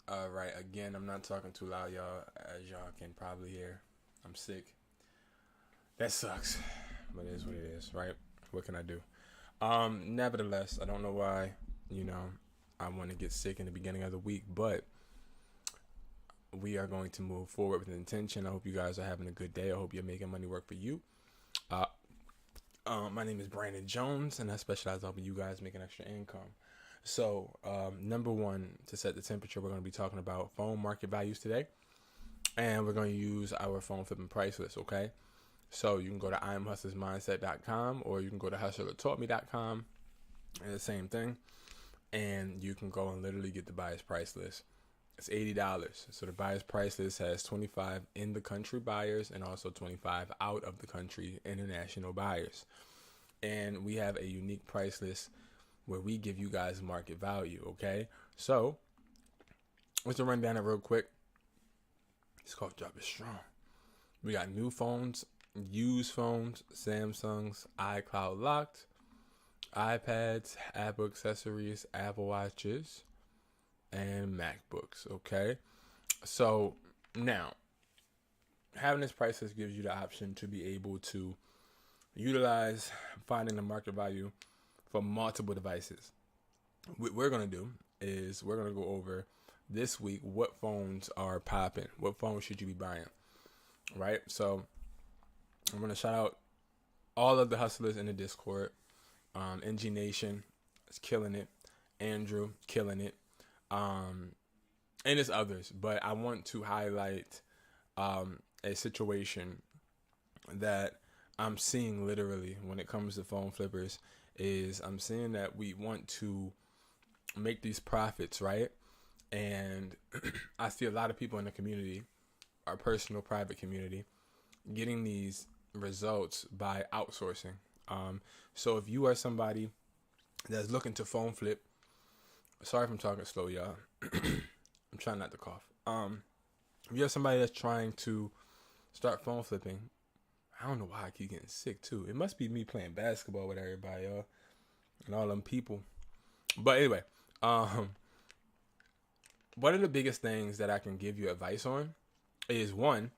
All right, again, I'm not talking too loud, y'all. As y'all can probably hear, I'm sick. That sucks, but it is what it is, right? What can I do? Nevertheless, I don't know why, you know, I want to get sick in the beginning of the week, but we are going to move forward with intention. I hope you guys are having a good day. I hope you're making money work for you. Uh, my name is Brandon Jones, and I specialize in helping you guys make an extra income. So, number one, to set the temperature, we're going to be talking about phone market values today, and we're going to use our phone flipping price list, okay? So you can go to IamHustlersMindset.com or you can go to HustlerTaughtMe.com, and the same thing, and you can go and literally get the buyer's price list. It's $80. So the buyer's price list has 25 in the country buyers and also 25 out of the country international buyers. And we have a unique price list where we give you guys market value, okay? So let's run down it real quick. This cough drop is strong. We got new phones, used phones, Samsungs, iCloud locked, iPads, Apple accessories, Apple Watches, and MacBooks, okay? So now, having this price list gives you the option to be able to utilize finding the market value for multiple devices. What we're going to do is we're going to go over this week what phones are popping, what phones should you be buying, right? So I'm going to shout out all of the hustlers in the Discord. NG Nation is killing it. Andrew, killing it. And it's others, but I want to highlight a situation that I'm seeing literally when it comes to phone flippers is I'm seeing that we want to make these profits, right? And I see a lot of people in the community, our personal private community, getting these results by outsourcing. So if you are somebody that's looking to phone flip, sorry if I'm talking slow, y'all. I'm trying not to cough. If you're somebody that's trying to start phone flipping, I don't know why I keep getting sick too. It must be me playing basketball with everybody, y'all, and all them people. But anyway, one of the biggest things that I can give you advice on is one,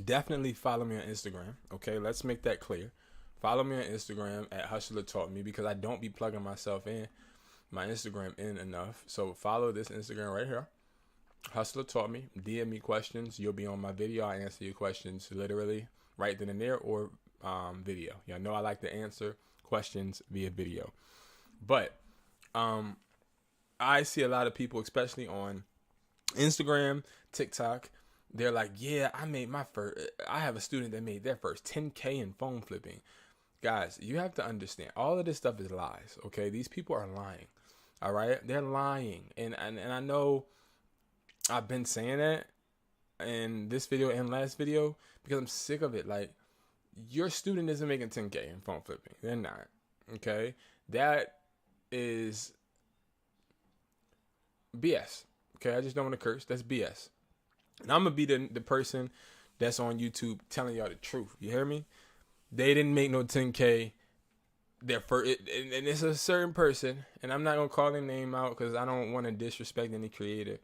definitely follow me on Instagram. Okay, let's make that clear. Follow me on Instagram at Hustler Taught Me because I don't be plugging myself in my Instagram in enough. So follow this Instagram right here. Hustler Taught Me. DM me questions. You'll be on my video. I answer your questions literally right then and there or video. Y'all know I like to answer questions via video. But I see a lot of people, especially on Instagram, TikTok, they're like, yeah, I have a student that made their first 10K in phone flipping. Guys, you have to understand, all of this stuff is lies, okay? These people are lying, all right? They're lying. And I know I've been saying that in this video and last video because I'm sick of it. Like, your student isn't making 10K in phone flipping. They're not, okay? That is BS, okay? I just don't want to curse. That's BS. And I'm going to be the person that's on YouTube telling y'all the truth. You hear me? They didn't make no 10K. Their first, and it's a certain person, and I'm not going to call their name out because I don't want to disrespect any creator.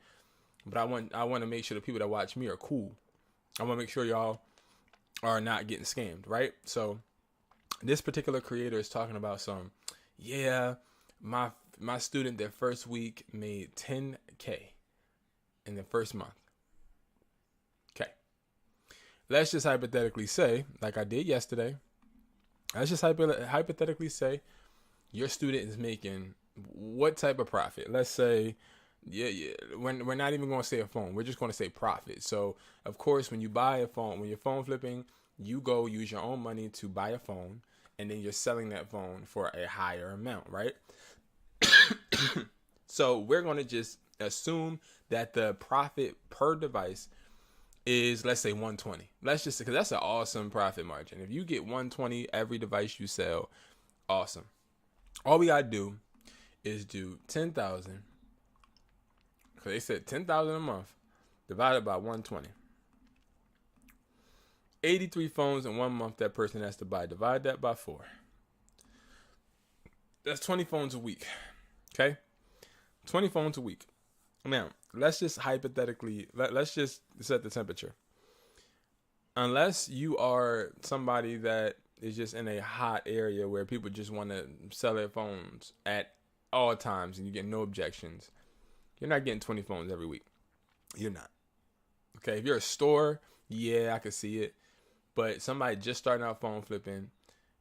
But I want to make sure the people that watch me are cool. I want to make sure y'all are not getting scammed, right? So this particular creator is talking about my student, their first week made 10K in the first month. Okay. Let's just hypothetically say, like I did yesterday, let's just hypothetically say your student is making what type of profit? Let's say, we're not even going to say a phone. We're just going to say profit. So, of course, when you buy a phone, when you're phone flipping, you go use your own money to buy a phone, and then you're selling that phone for a higher amount, right? So we're going to just assume that the profit per device is, let's say, 120. Let's just, because that's an awesome profit margin. If you get 120 every device you sell, awesome. All we got to do is do 10,000. Because they said 10,000 a month divided by 120. 83 phones in 1 month that person has to buy. Divide that by 4. That's 20 phones a week. Okay? 20 phones a week. Now, let's just hypothetically, let's just set the temperature. Unless you are somebody that is just in a hot area where people just want to sell their phones at all times and you get no objections, you're not getting 20 phones every week. You're not. Okay, if you're a store, yeah, I could see it. But somebody just starting out phone flipping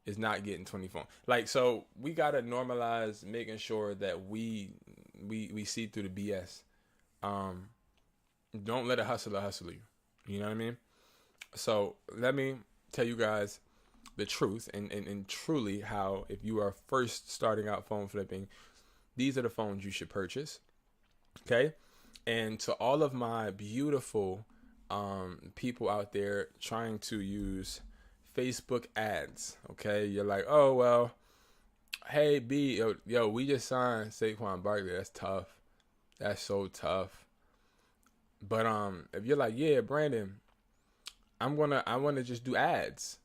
is not getting 20 phones. Like, so we got to normalize making sure that we see through the BS. Don't let a hustler hustle you. You know what I mean? So let me tell you guys the truth and truly how, if you are first starting out phone flipping, these are the phones you should purchase. Okay? And to all of my beautiful people out there trying to use Facebook ads, okay? You're like, oh, well, hey, B, yo, we just signed Saquon Barkley. That's tough. That's so tough. But if you're like, yeah, Brandon, I want to just do ads.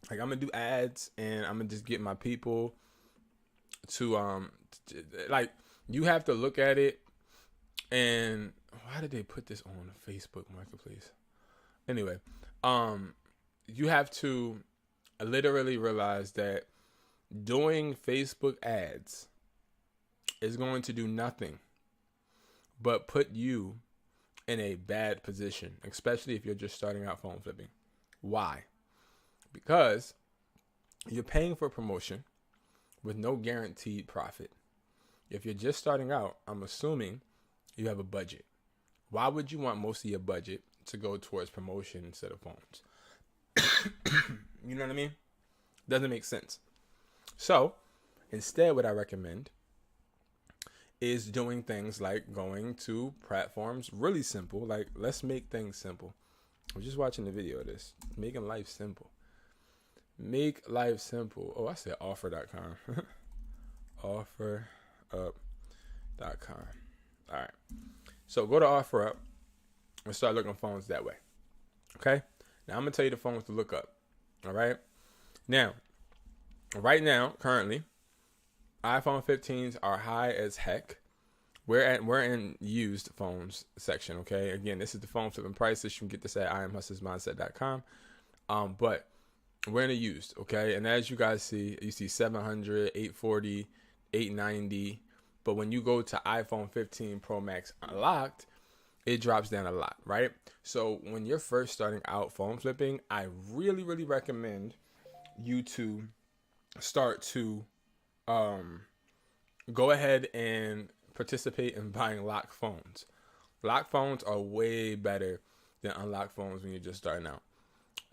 Like, I'm going to do ads, and I'm going to just get my people to, like, you have to look at it. And why did they put this on the Facebook Marketplace? Anyway, you have to literally realize that doing Facebook ads is going to do nothing but put you in a bad position, especially if you're just starting out phone flipping. Why? Because you're paying for promotion with no guaranteed profit. If you're just starting out, I'm assuming you have a budget. Why would you want most of your budget to go towards promotion instead of phones? You know what I mean? Doesn't make sense. So instead, what I recommend is doing things like going to platforms really simple. Like, let's make things simple. I'm just watching the video of this. Making life simple. Make life simple. Oh, I said offer.com. Offerup.com. All right. So go to OfferUp and start looking at phones that way. Okay? Now, I'm going to tell you the phones to look up. All right? Now, right now, currently, iPhone 15s are high as heck. We're in used phones section, okay? Again, this is the phone flipping price list. You can get this at IamHustlersMindset.com. But we're in a used, okay? And as you guys see, you see 700, 840, 890. But when you go to iPhone 15 Pro Max Unlocked, it drops down a lot, right? So when you're first starting out phone flipping, I really, really recommend you to start to go ahead and participate in buying locked phones. Locked phones are way better than unlocked phones when you're just starting out.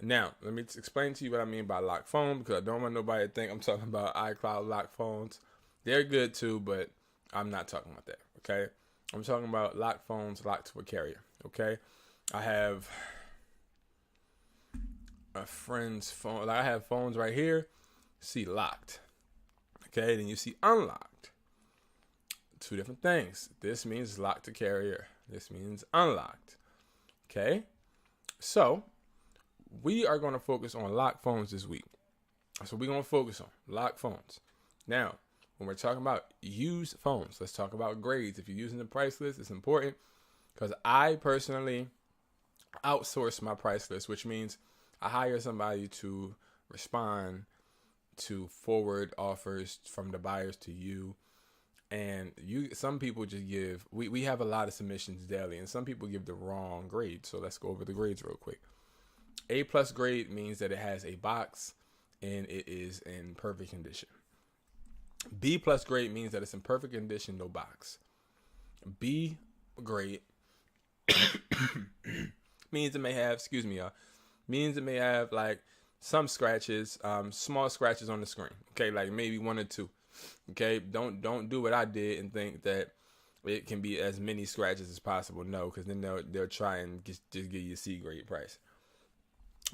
Now, let me explain to you what I mean by locked phone, because I don't want nobody to think I'm talking about iCloud locked phones. They're good too, but I'm not talking about that, okay? I'm talking about locked phones locked to a carrier, okay? I have a friend's phone. Like, I have phones right here. See locked, okay? Then you see unlocked. Two different things. This means locked to carrier. This means unlocked, okay? So we are going to focus on locked phones this week. That's what we're going to focus on, locked phones. Now, when we're talking about used phones, let's talk about grades. If you're using the price list, it's important because I personally outsource my price list, which means I hire somebody to respond to forward offers from the buyers to you. And some people just give, we have a lot of submissions daily, and some people give the wrong grade. So let's go over the grades real quick. A+ grade means that it has a box and it is in perfect condition. B+ grade means that it's in perfect condition, no box. B grade means it may have, means it may have like some scratches, small scratches on the screen. Okay, like maybe 1 or 2. Okay, don't do what I did and think that it can be as many scratches as possible. No, because then they'll try and just give you a C grade price.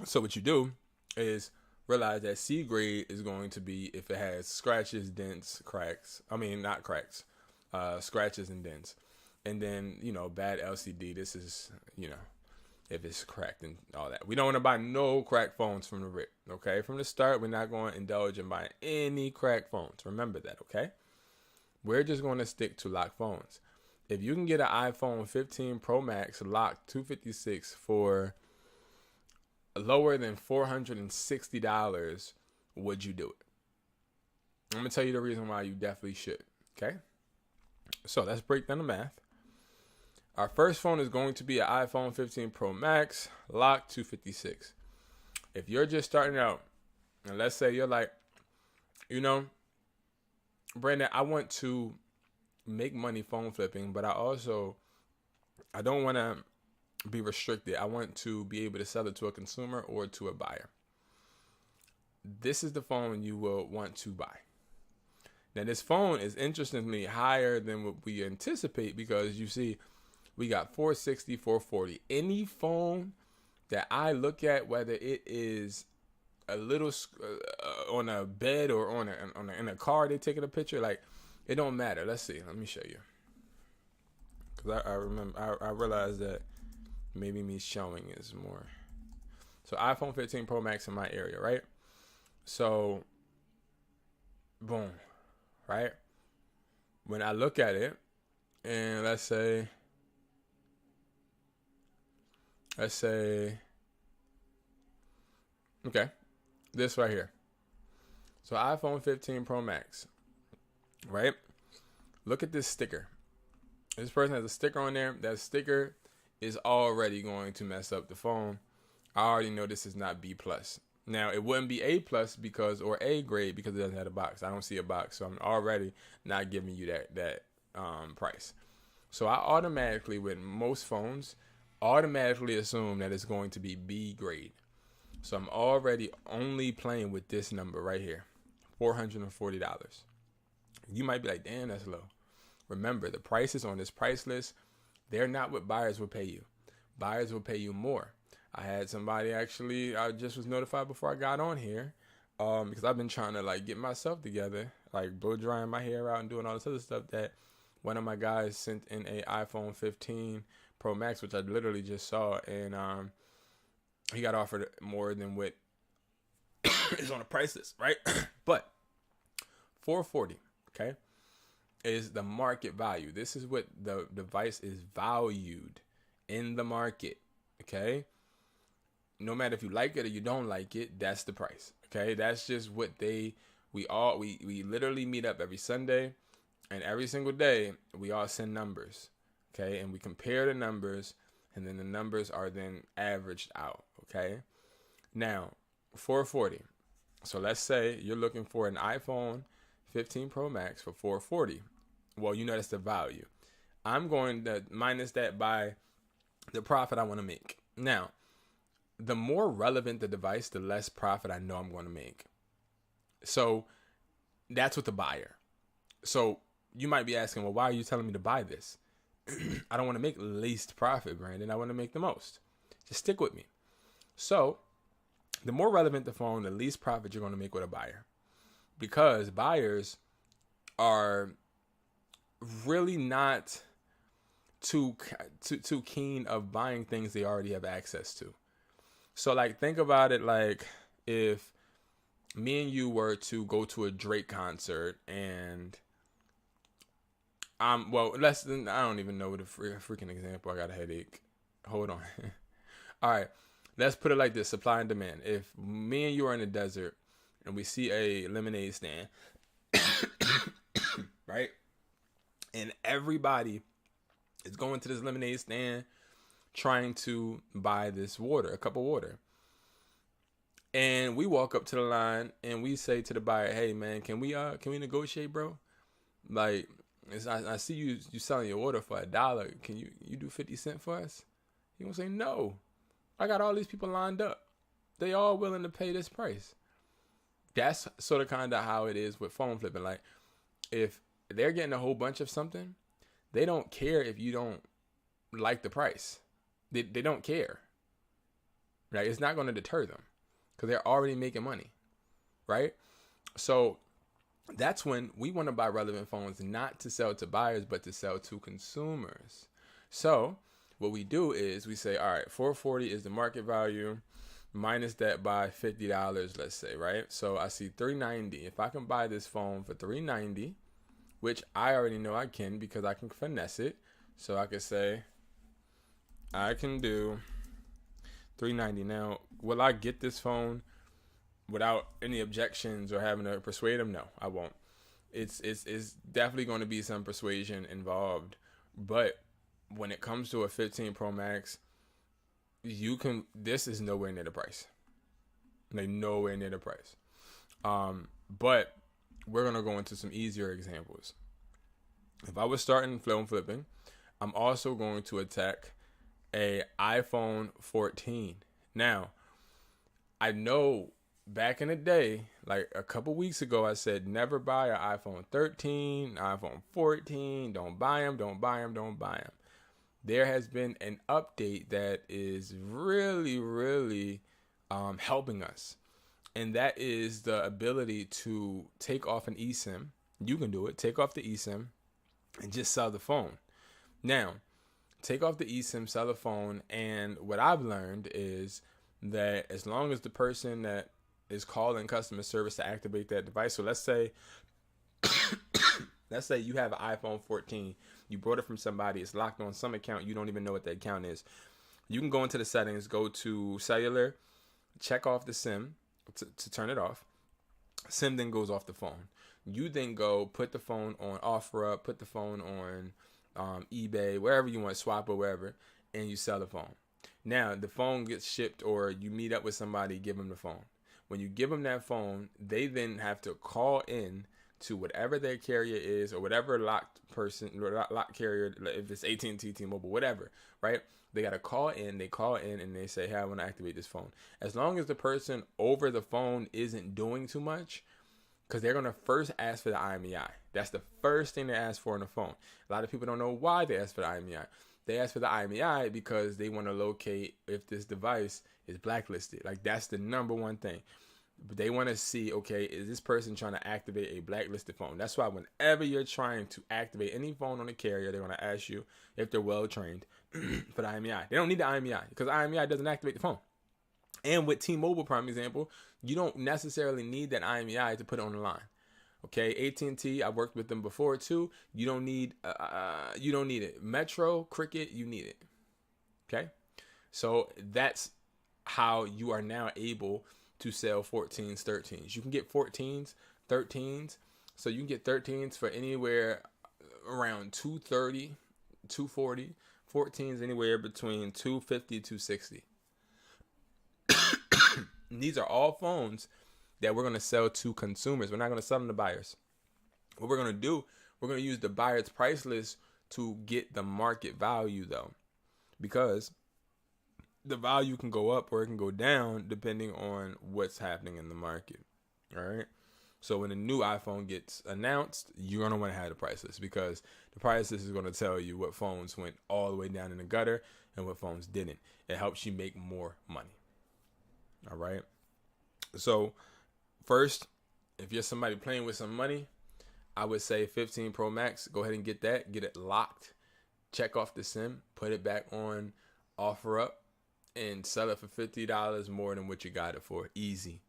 So what you do is realize that C grade is going to be if it has scratches, dents, cracks. I mean, not cracks, scratches and dents. And then, bad LCD. This is, if it's cracked and all that. We don't want to buy no cracked phones from the rip, okay? From the start, we're not going to indulge in buying any cracked phones. Remember that, okay? We're just going to stick to locked phones. if you can get an iPhone 15 Pro Max locked 256 for lower than $460, would you do it? I'm going to tell you the reason why you definitely should. Okay? So let's break down the math. Our first phone is going to be an iPhone 15 Pro Max locked 256. If you're just starting out, and let's say you're like, Brandon, I want to make money phone flipping, but I don't want to be restricted. I want to be able to sell it to a consumer or to a buyer. This is the phone you will want to buy. Now, this phone is interestingly higher than what we anticipate because you see, we got 460, 440. Any phone that I look at, whether it is a little on a bed or in a car, they taking a picture, like, it don't matter. Let's see. Let me show you. Because I remember, I realized that maybe me showing is more. So iPhone 15 Pro Max in my area, right? So, boom, right? When I look at it, and let's say, okay, this right here. So iPhone 15 Pro Max, right? Look at this sticker. This person has a sticker on there. That sticker is already going to mess up the phone. I already know this is not B+. Now, it wouldn't be A+ or A grade because it doesn't have a box. I don't see a box, so I'm already not giving you that price. So I automatically, with most phones, automatically assume that it's going to be B grade. So I'm already only playing with this number right here, $440. You might be like, damn, that's low. Remember, the prices on this price list, they're not what buyers will pay you. Buyers will pay you more. I had somebody actually, I just was notified before I got on here, because I've been trying to like get myself together, like blow drying my hair out and doing all this other stuff, that one of my guys sent in a iPhone 15 Pro Max, which I literally just saw, and he got offered more than what is on the price list, right? But $440, okay, is the market value. This is what the device is valued in the market, okay? No matter if you like it or you don't like it, that's the price, okay? That's just what we literally meet up every Sunday, and every single day we all send numbers, okay? And we compare the numbers, and then the numbers are then averaged out, okay? Now, $440. So let's say you're looking for an iPhone 15 Pro Max for $440. Well, that's the value. I'm going to minus that by the profit I want to make. Now, the more relevant the device, the less profit I know I'm going to make. So that's with the buyer. So you might be asking, well, why are you telling me to buy this? I don't want to make least profit, Brandon. I want to make the most. Just stick with me. So the more relevant the phone, the least profit you're going to make with a buyer. Because buyers are really not too keen of buying things they already have access to. So like, think about it like if me and you were to go to a Drake concert and I don't even know what a freaking example. I got a headache. Hold on. All right. Let's put it like this. Supply and demand. If me and you are in the desert and we see a lemonade stand, right? And everybody is going to this lemonade stand trying to buy this water, a cup of water. And we walk up to the line and we say to the buyer, hey man, can we negotiate, bro? Like, I see you selling your water for $1. Can you do 50 cents for us? He gonna say, no. I got all these people lined up. They all willing to pay this price. That's sort of kind of how it is with phone flipping. Like, if they're getting a whole bunch of something, they don't care if you don't like the price. They don't care. Right? It's not going to deter them because they're already making money. Right? So that's when we want to buy relevant phones, not to sell to buyers, but to sell to consumers. So what we do is we say, all right, $440 is the market value, minus that by $50, let's say, right? So I see $390. If I can buy this phone for $390, which I already know I can because I can finesse it. So I could say I can do $390. Now, will I get this phone without any objections or having to persuade them? No, I won't. It's definitely going to be some persuasion involved, but when it comes to a 15 Pro Max, this is nowhere near the price. Like, nowhere near the price. But we're going to go into some easier examples. If I was starting phone flipping, I'm also going to attack a iPhone 14. Now, I know back in the day, like a couple weeks ago, I said never buy an iPhone 13, iPhone 14. Don't buy them, don't buy them, don't buy them. There has been an update that is really, really helping us. And that is the ability to take off an eSIM. You can do it. Take off the eSIM and just sell the phone. Now, take off the eSIM, sell the phone. And what I've learned is that as long as the person that is calling customer service to activate that device. So let's say you have an iPhone 14. You brought it from somebody. It's locked on some account. You don't even know what the account is. You can go into the settings, go to cellular, check off the SIM to turn it off. SIM then goes off the phone. You then go put the phone on OfferUp, put the phone on eBay, wherever you want, swap or wherever, and you sell the phone. Now, the phone gets shipped, or you meet up with somebody, give them the phone. When you give them that phone, they then have to call in to whatever their carrier is, or whatever locked carrier, if it's AT&T, T-Mobile, whatever, right? They got to call in. They call in and they say, hey, I want to activate this phone. As long as the person over the phone isn't doing too much, because they're going to first ask for the IMEI. That's the first thing they ask for on the phone. A lot of people don't know why they ask for the IMEI. They ask for the IMEI because they want to locate if this device is blacklisted. Like, that's the number one thing. But they want to see, okay, is this person trying to activate a blacklisted phone? That's why whenever you're trying to activate any phone on a carrier, they're going to ask you if they're well-trained for the IMEI. They don't need the IMEI because IMEI doesn't activate the phone. And with T-Mobile, prime example, you don't necessarily need that IMEI to put it on the line. Okay, AT&T, I worked with them before too. You don't need it. Metro, Cricket, you need it. Okay, so that's how you are now able to sell 14s, 13s. You can get 14s, 13s. So you can get 13s for anywhere around $230, $240. 14s anywhere between $250, $260. These are all phones that we're going to sell to consumers. We're not going to sell them to buyers. What we're going to do, we're going to use the buyer's price list to get the market value, though, because the value can go up or it can go down depending on what's happening in the market. All right. So when a new iPhone gets announced, you're going to want to have the price list, because the price list is going to tell you what phones went all the way down in the gutter and what phones didn't. It helps you make more money. All right. So first, if you're somebody playing with some money, I would say 15 Pro Max, go ahead and get that. Get it locked. Check off the SIM. Put it back on OfferUp and sell it for $50 more than what you got it for. Easy.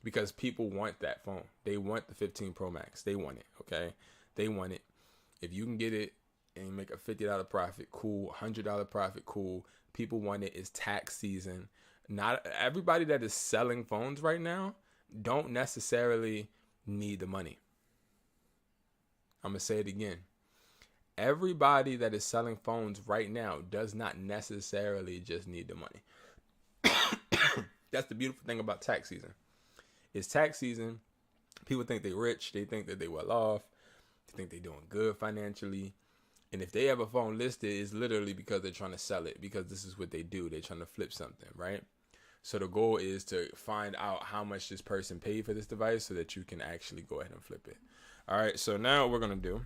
Because people want that phone. They want the 15 Pro Max. They want it, okay? They want it. If you can get it and make a $50 profit, cool. $100 profit, cool. People want it. It's tax season. Not everybody that is selling phones right now don't necessarily need the money. I'm going to say it again. Everybody that is selling phones right now does not necessarily just need the money. That's the beautiful thing about tax season. It's tax season. People think they're rich. They think that they well off. They think they're doing good financially. And if they have a phone listed, it's literally because they're trying to sell it, because this is what they do. They're trying to flip something, right? So the goal is to find out how much this person paid for this device so that you can actually go ahead and flip it. All right, so now what we're going to do,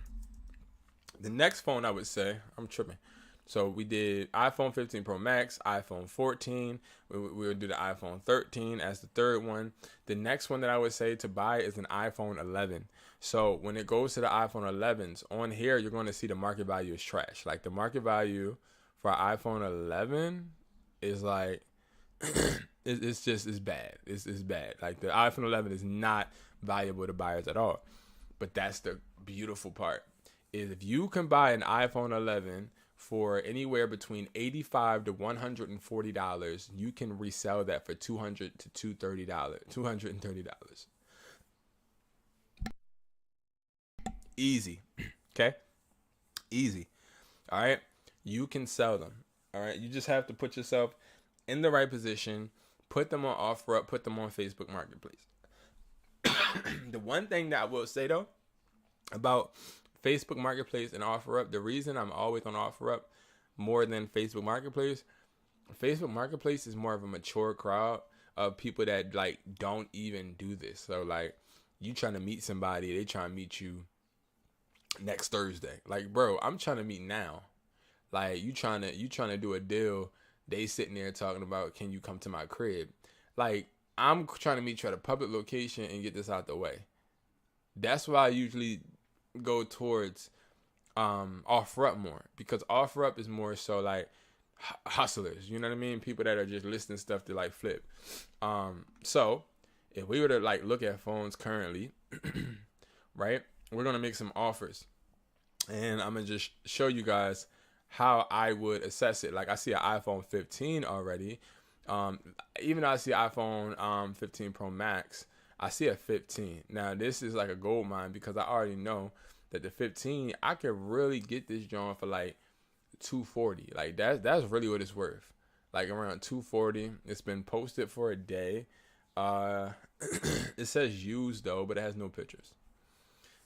the next phone I would say, I'm tripping. So we did iPhone 15 Pro Max, iPhone 14. We'll do the iPhone 13 as the third one. The next one that I would say to buy is an iPhone 11. So when it goes to the iPhone 11s, on here, you're going to see the market value is trash. Like, the market value for iPhone 11 is like, it's bad. It's bad. Like, the iPhone 11 is not valuable to buyers at all. But that's the beautiful part, is if you can buy an iPhone 11 for anywhere between $85 to $140, you can resell that for $200 to $230. Easy. Okay? Easy. All right? You can sell them. All right? You just have to put yourself in the right position, put them on OfferUp, put them on Facebook Marketplace. The one thing that I will say though about Facebook Marketplace and OfferUp, the reason I'm always on OfferUp more than Facebook Marketplace is more of a mature crowd of people that like don't even do this. So like you trying to meet somebody, they trying to meet you next Thursday. Like, bro, I'm trying to meet now. Like you trying to do a deal, they sitting there talking about, can you come to my crib? Like, I'm trying to meet you at a public location and get this out the way. That's why I usually go towards OfferUp more, because OfferUp is more so like hustlers, you know what I mean? People that are just listing stuff to like flip. So if we were to like look at phones currently, right, we're gonna make some offers, and I'm gonna just show you guys how I would assess it. Like I see an iPhone 15 already. Even though I see iPhone 15 Pro Max, I see a 15. Now this is like a gold mine, because I already know that the 15, I could really get this joint for like $240. Like that's really what it's worth. Like around $240. It's been posted for a day. It says used though, but it has no pictures.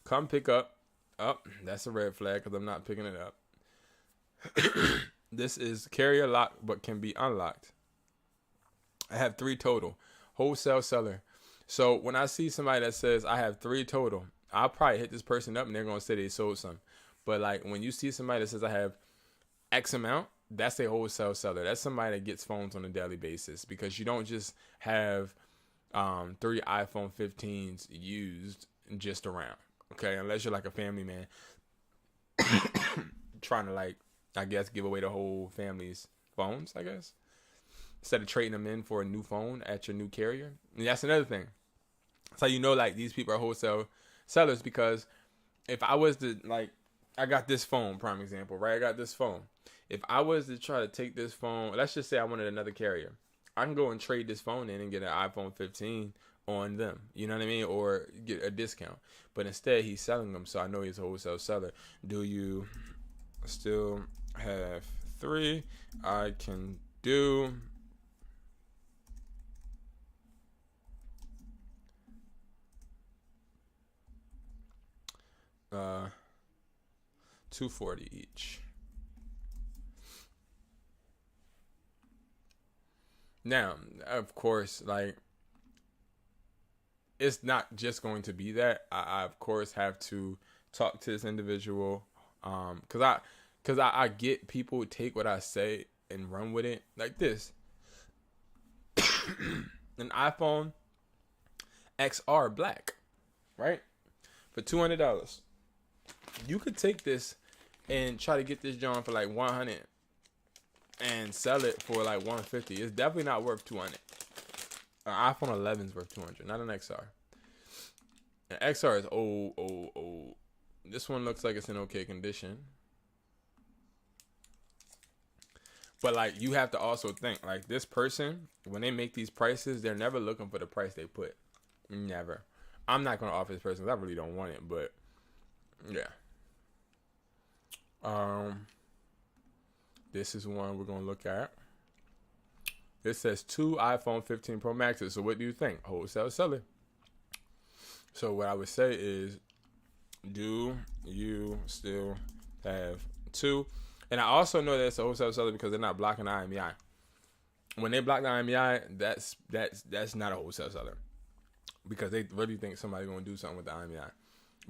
Come pick up. Oh, that's a red flag because I'm not picking it up. This is carrier lock but can be unlocked. I have 3 total. Wholesale seller. So when I see somebody that says I have 3 total, I'll probably hit this person up and they're going to say they sold some. But like when you see somebody that says I have X amount, that's a wholesale seller. That's somebody that gets phones on a daily basis, because you don't just have 3 iPhone 15s used just around. Okay, unless you're like a family man trying to like, I guess, give away the whole family's phones, I guess, instead of trading them in for a new phone at your new carrier. And that's another thing. So you know, like, these people are wholesale sellers, because if I was to, like, I got this phone, prime example, right? I got this phone. If I was to try to take this phone, let's just say I wanted another carrier, I can go and trade this phone in and get an iPhone 15 on them, you know what I mean, or get a discount. But instead he's selling them, so I know he's a wholesale seller. Do you still have 3? I can do $240 each. Now, of course, like, it's not just going to be that. I of course have to talk to this individual, because I get people take what I say and run with it. Like this, an iPhone XR black, right, for $200. You could take this and try to get this joint for like $100 and sell it for like $150. It's definitely not worth $200. An iPhone 11 is worth $200, not an XR. An XR is old. This one looks like it's in okay condition. But like, you have to also think, like, this person, when they make these prices, they're never looking for the price they put. Never. I'm not going to offer this person, because I really don't want it, but yeah. This is one we're going to look at. This says 2 iPhone 15 Pro Maxes. So what do you think? Wholesale seller. So what I would say is, do you still have 2? And I also know that it's a wholesale seller because they're not blocking the IMEI. When they block the IMEI, that's not a wholesale seller, because they really think somebody's going to do something with the IMEI.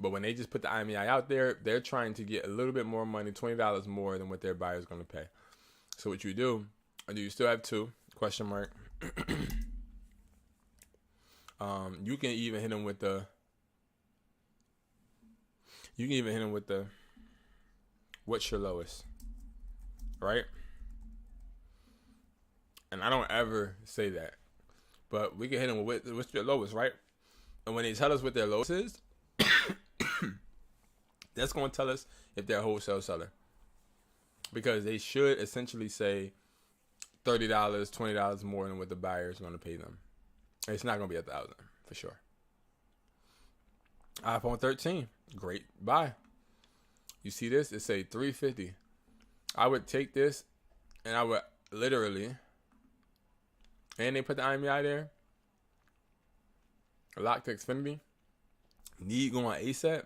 But when they just put the IMEI out there, they're trying to get a little bit more money, $20 more than what their buyer's going to pay. So what you do you still have 2? Question mark. You can even hit them with the. What's your lowest, right? And I don't ever say that, but we can hit them with what's your lowest, right? And when they tell us what their lowest is, that's going to tell us if they're a wholesale seller. because they should essentially say $30, $20 more than what the buyer is going to pay them. It's not going to be $1,000 for sure. iPhone 13, great buy. You see this? It say $350. I would take this, and I would literally, and they put the IMEI there. Lock to Xfinity. Need going ASAP.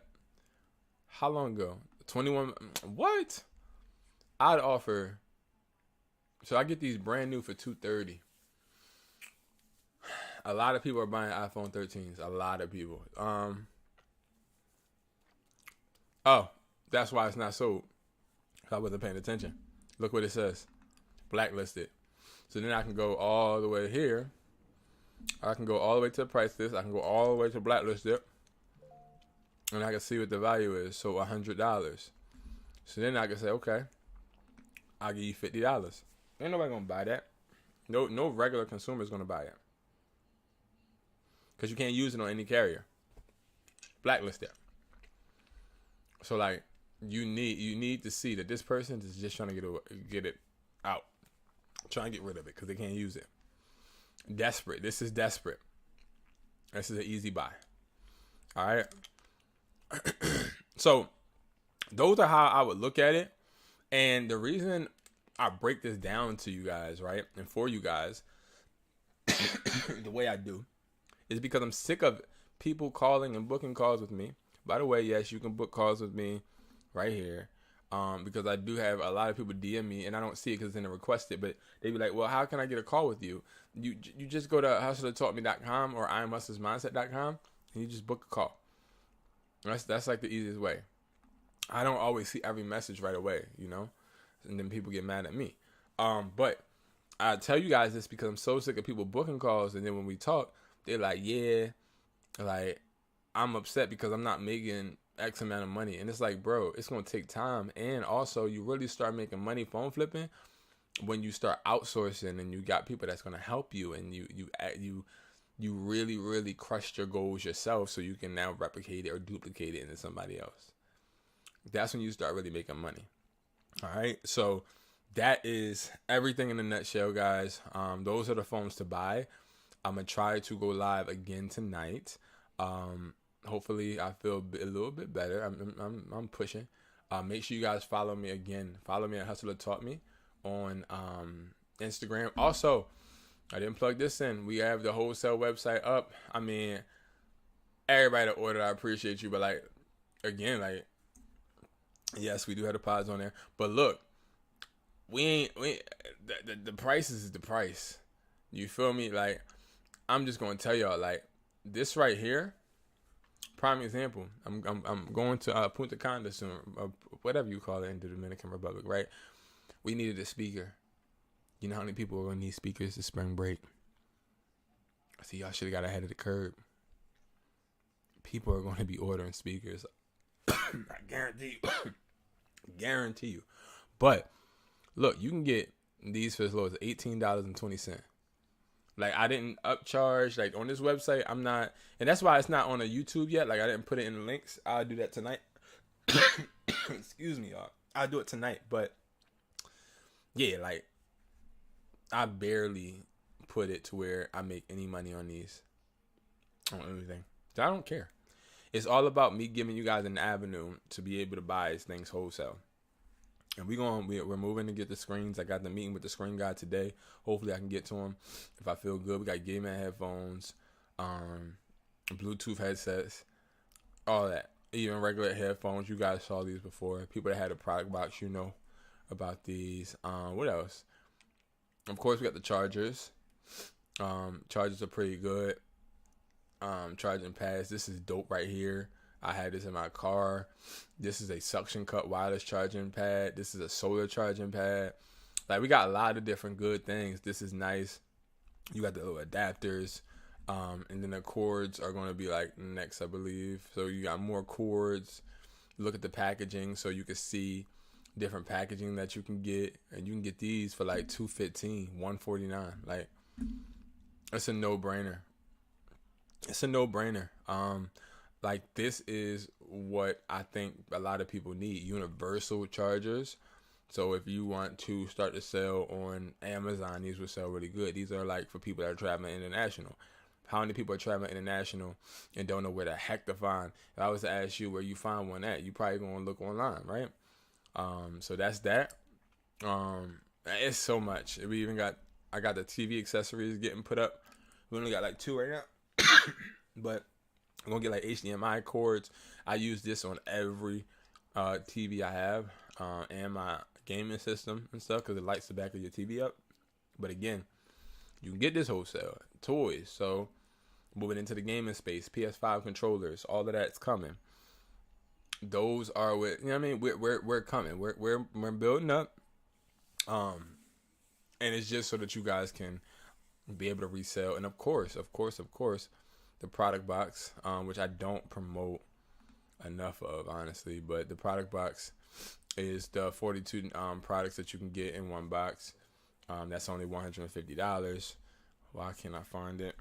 How long ago? 21. What? I'd offer. So I get these brand new for $230. A lot of people are buying iPhone 13s. A lot of people. Oh, that's why it's not sold. I wasn't paying attention. Look what it says. Blacklisted. So then I can go all the way here. I can go all the way to the price list. I can go all the way to blacklisted. And I can see what the value is. So $100. So then I can say, okay, I'll give you $50. Ain't nobody gonna buy that. No regular consumer is gonna buy it. Because you can't use it on any carrier. Blacklisted. So like you need to see that this person is just trying to get it out. Trying to get rid of it because they can't use it. Desperate. This is desperate. This is an easy buy. All right. So those are how I would look at it. And the reason I break this down to you guys, right, and for you guys, the way I do, is because I'm sick of people calling and booking calls with me. By the way, yes, you can book calls with me right here. Because I do have a lot of people DM me, and I don't see it because it's in the requested, but they be like, well, how can I get a call with you? You just go to hustlertaught.me.com or imhustlersmindset.com, and you just book a call. That's like the easiest way. I don't always see every message right away, you know, and then people get mad at me. But I tell you guys this because I'm so sick of people booking calls, and then when we talk, they're like, yeah, like, I'm upset because I'm not making X amount of money. And it's like, bro, it's going to take time. And also, you really start making money phone flipping when you start outsourcing and you got people that's going to help you, and you really, really crushed your goals yourself so you can now replicate it or duplicate it into somebody else. That's when you start really making money. All right. So that is everything in a nutshell, guys. Those are the phones to buy. I'm going to try to go live again tonight. Hopefully I feel a little bit better. I'm pushing. Make sure you guys follow me again. Follow me at Hustler Taught Me on Instagram. Also, I didn't plug this in. We have the wholesale website up. I mean, everybody that ordered, I appreciate you. But like, again, like, yes, we do have the pods on there. But look, the price is the price. You feel me? Like, I'm just gonna tell y'all, like, this right here. Prime example, I'm going to Punta Cana soon, whatever you call it in the Dominican Republic, right? We needed a speaker. You know how many people are going to need speakers this spring break? See, y'all should have got ahead of the curve. People are going to be ordering speakers. I guarantee you. Guarantee you. But, look, you can get these for as low as $18.20. Like, I didn't upcharge, like, on this website, I'm not, and that's why it's not on a YouTube yet. Like, I didn't put it in the links. I'll do that tonight. Excuse me, y'all. I'll do it tonight. But, yeah, like, I barely put it to where I make any money on these, on anything. So I don't care. It's all about me giving you guys an avenue to be able to buy things wholesale. And we're moving to get the screens. I got the meeting with the screen guy today. Hopefully I can get to him if I feel good. We got gaming headphones, Bluetooth headsets, all that. Even regular headphones. You guys saw these before. People that had a product box, you know about these. What else? Of course, we got the chargers. Chargers are pretty good. Charging pads. This is dope right here. I had this in my car. This is a suction cup wireless charging pad. This is a solar charging pad. Like, we got a lot of different good things. This is nice. You got the little adapters. And then the cords are going to be like next, I believe. So you got more cords. Look at the packaging so you can see different packaging that you can get. And you can get these for like $215, $149. Like, it's a no-brainer. It's a no-brainer. Like, this is what I think a lot of people need. Universal chargers. So if you want to start to sell on Amazon, these will sell really good. These are like for people that are traveling international. How many people are traveling international and don't know where the heck to find? If I was to ask you where you find one at, you probably gonna look online, right? So that's that. It's so much. I got the TV accessories getting put up. We only got like 2 right now, but I'm gonna get like HDMI cords. I use this on every TV I have, and my gaming system and stuff, because it lights the back of your TV up. But again, you can get this wholesale toys. So moving into the gaming space, PS5 controllers, all of that's coming. Those are what, you know what I mean. We're coming. We're building up. And it's just so that you guys can be able to resell. And of course, the product box, which I don't promote enough of, honestly, but the product box is the 42 products that you can get in one box. That's only $150. Why can't I find it?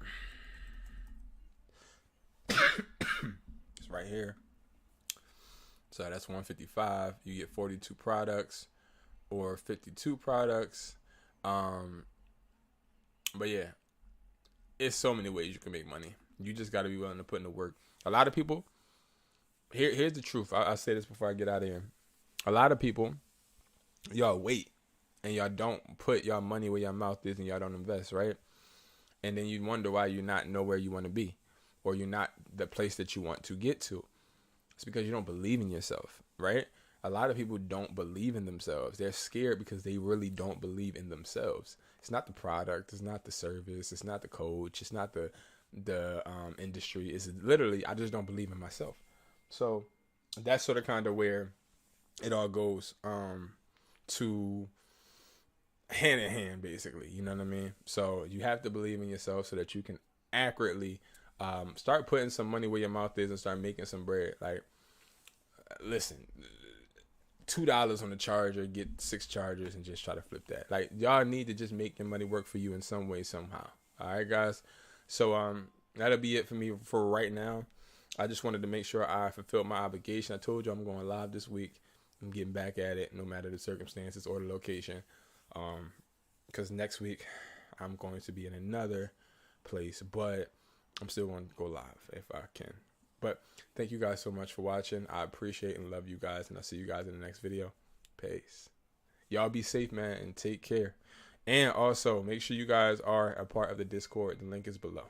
It's right here. So that's $155. You get 42 products or 52 products. But yeah, it's so many ways you can make money. You just got to be willing to put in the work. A lot of people, here's the truth. I'll say this before I get out of here. A lot of people, y'all wait and y'all don't put y'all money where your mouth is, and y'all don't invest, right? And then you wonder why you're not nowhere you want to be, or you're not the place that you want to get to. It's because you don't believe in yourself, right? A lot of people don't believe in themselves. They're scared because they really don't believe in themselves. It's not the product. It's not the service. It's not the coach. It's not the industry. It's literally, I just don't believe in myself. So that's sort of kind of where it all goes to hand in hand, basically. You know what I mean? So you have to believe in yourself so that you can accurately start putting some money where your mouth is and start making some bread. Like, listen, $2 on the charger, get 6 chargers, and just try to flip that. Like, y'all need to just make your money work for you in some way, somehow. All right, guys. So that'll be it for me for right now. I just wanted to make sure I fulfilled my obligation. I told you I'm going live this week. I'm getting back at it, no matter the circumstances or the location. Because next week I'm going to be in another place, but I'm still going to go live if I can. But thank you guys so much for watching. I appreciate and love you guys, and I'll see you guys in the next video. Peace. Y'all be safe, man, and take care. And also, make sure you guys are a part of the Discord. The link is below.